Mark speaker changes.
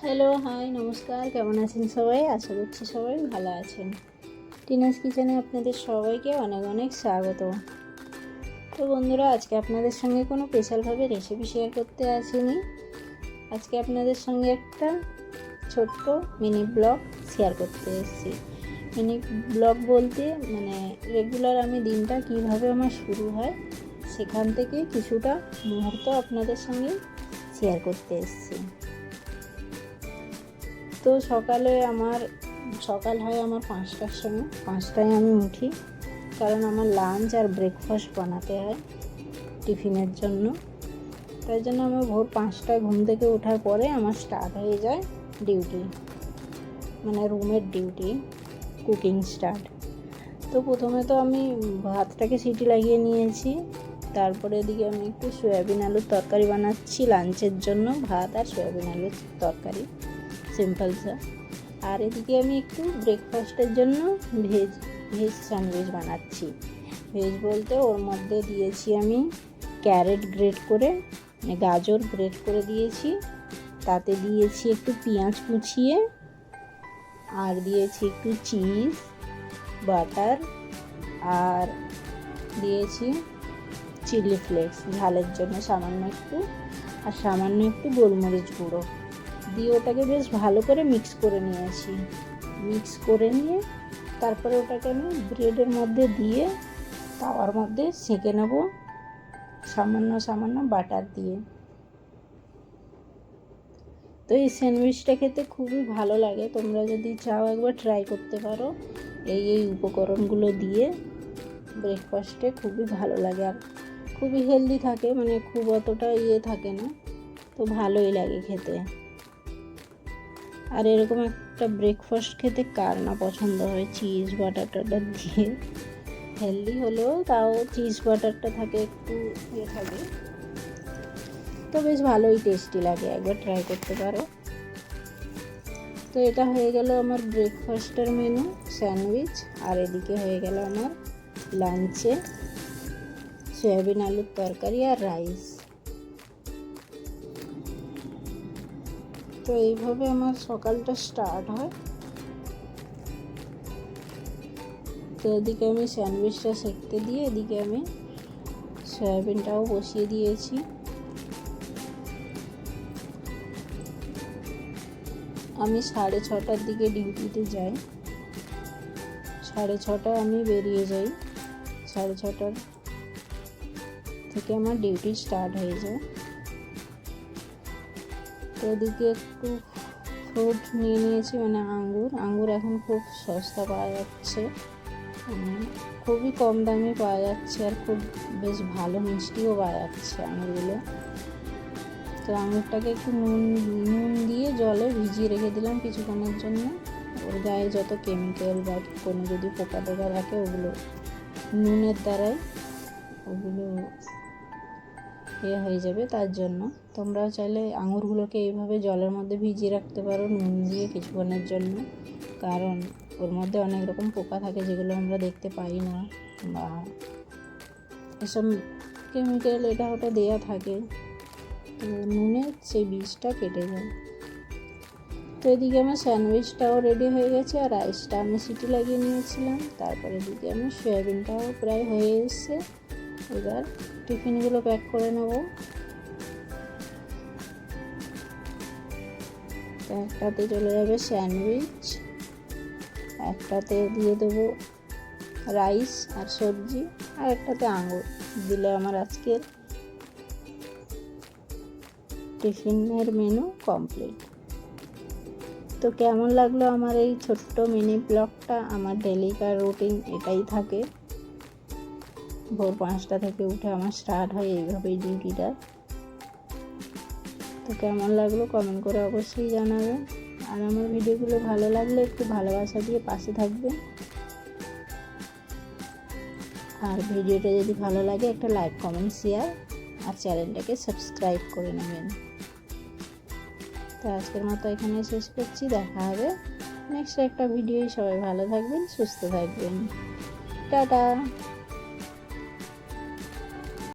Speaker 1: Hello, high, নমস্কার। কেমন আছেন সবাই? আশা করছি সবাই ভালো আছেন। টিনাস কিচেনে আপনাদের সবাইকে অনেক অনেক স্বাগত। তো বন্ধুরা, আজকে আপনাদের সঙ্গে কোনো স্পেশালভাবে রেসিপি শেয়ার করতে আসিনি। আজকে আপনাদের সঙ্গে একটা ছোট্ট মিনি ব্লগ শেয়ার করতে এসেছি। মিনি ব্লগ বলতে রেগুলার আমি দিনটা কিভাবে আমার শুরু হয় সেখান থেকে কিছুটা মুহূর্ত আপনাদের সঙ্গে শেয়ার করতে এসেছি। তো সকাল হয় আমার 5টার সময়। 5টায় আমি উঠি, কারণ আমার লাঞ্চ আর ব্রেকফাস্ট বানাতে হয় টিফিনের জন্য। তাই জন্য আমার ভোর 5টায় ঘুম থেকে ওঠার পরে আমার স্টার্ট হয়ে যায় ডিউটি, রুমের ডিউটি, কুকিং স্টার্ট। তো প্রথমে তো আমি ভাতটাকে সিটি লাগিয়ে নিয়েছি। তারপরে এদিকে আমি একটু সয়াবিন আলুর তরকারি বানাচ্ছি লাঞ্চের জন্য, ভাত আর সয়াবিন আলুর তরকারি, সিম্পল চা। আর এদিকে আমি একটু ব্রেকফাস্টের জন্য ভেজ স্যান্ডউইচ বানাচ্ছি। ভেজ বলতে ওর মধ্যে দিয়েছি আমি ক্যারেট গ্রেট করে, গাজর গ্রেট করে দিয়েছি, তাতে দিয়েছি একটু পেঁয়াজ কুচিয়ে, আর দিয়েছি একটু চিজ, বাটার, আর দিয়েছি চিলি ফ্লেক্স ঝালের জন্য সামান্য একটু, আর সামান্য একটু গোলমরিচ গুঁড়ো দিয়ে ওটাকে বেশ ভালো করে মিক্স করে নিয়েছি। মিক্স করে নিয়ে তারপরে ওটাকে আমি ব্রেডের মধ্যে দিয়ে তাওয়ার মধ্যে সেঁকে নেব সামান্য বাটার দিয়ে। তো এই স্যান্ডউইচটা খেতে খুবই ভালো লাগে। তোমরা যদি চাও একবার ট্রাই করতে পারো। এই উপকরণগুলো দিয়ে ব্রেকফাস্টে খুবই ভালো লাগে, আর খুবই হেলদি থাকে, খুব অতটা থাকে না, তো ভালোই লাগে খেতে। আর এরকম একটা ব্রেকফাস্ট খেতে কার না পছন্দ হয়, চিজ বাটার টাটার দিয়ে। হেলদি হলেও তাও চিজ বাটারটা থাকে, একটু থাকে, তো বেশ ভালোই টেস্টি লাগে, একবার ট্রাই করতে পারো। তো এটা হয়ে গেল আমার ব্রেকফাস্টের মেনু স্যান্ডউইচ। আর এদিকে হয়ে গেল আমার লাঞ্চে সয়াবিন আলুর তরকারি আর রাইস। তো এইভাবে আমার সকালটা স্টার্ট হয়। তো এদিকে আমি স্যান্ডউইচটা সেঁকতে দিয়ে এদিকে আমি সয়াবিনটাও বসিয়ে দিয়েছি। আমি 6:30টার দিকে ডিউটিতে যাই। 6:30টায় আমি বেরিয়ে যাই। 6:30টার থেকে আমার ডিউটি স্টার্ট হয়ে যায়। তো এদিকে একটু ফ্রুট নিয়ে নিয়েছি, আঙ্গুর এখন খুব সস্তা পাওয়া যাচ্ছে, খুবই কম দামে পাওয়া যাচ্ছে, আর খুব বেশ ভালো মিষ্টিও পাওয়া যাচ্ছে আঙুরগুলো। তো আঙুরটাকে একটু নুন দিয়ে জলে ভিজিয়ে রেখে দিলাম কিছুক্ষণের জন্য। ওর গায়ে যত কেমিক্যাল বা কোনো যদি পোকা টোকা থাকে ওগুলো নুনের দ্বারাই ওগুলো হয়ে যাবে। তার জন্য তোমরাও চাইলে আঙুরগুলোকে এইভাবে জলের মধ্যে ভিজিয়ে রাখতে পারো নুন দিয়ে কিছুক্ষণের জন্য, কারণ ওর মধ্যে অনেক রকম পোকা থাকে যেগুলো আমরা দেখতে পাই না, বা এসব কেমিক্যাল এটা ওটা দেওয়া থাকে, তো নুনের সেই বীজটা কেটে যায়। তো এদিকে আমার স্যান্ডউইচটাও রেডি হয়ে গেছে, আর রাইসটা আমি সিটি লাগিয়ে নিয়েছিলাম। তারপরে এদিকে আমি সয়াবিনটাও প্রায় হয়ে এসছে। এবার টিফিনগুলো প্যাক করে নেব। তো একটাতে চলে যাবে স্যান্ডউইচ, একটাতে দিয়ে দেবো রাইস আর সবজি, আর একটাতে আঙুর দিলে আমার আজকের টিফিনের মেনু কমপ্লিট। তো কেমন লাগলো আমার এই ছোট্ট মিনি ব্লগটা? আমার ডেলিকার রুটিন এটাই থাকে। ভোর 5টা থেকে উঠে আমার স্টার্ট হয় এইভাবেই ডিউটিটা। তো কেমন লাগলো কমেন্ট করে অবশ্যই জানাবেন। আর আমার ভিডিওগুলো ভালো লাগলে একটু ভালোবাসা দিয়ে পাশে থাকবেন। আর ভিডিওটা যদি ভালো লাগে একটা লাইক, কমেন্ট, শেয়ার, আর চ্যানেলটাকে সাবস্ক্রাইব করে নেবেন। তো আজকের মতো এখানে শেষ করছি। দেখা হবে নেক্সট একটা ভিডিও। সবাই ভালো থাকবেন, সুস্থ থাকবেন। টাটা।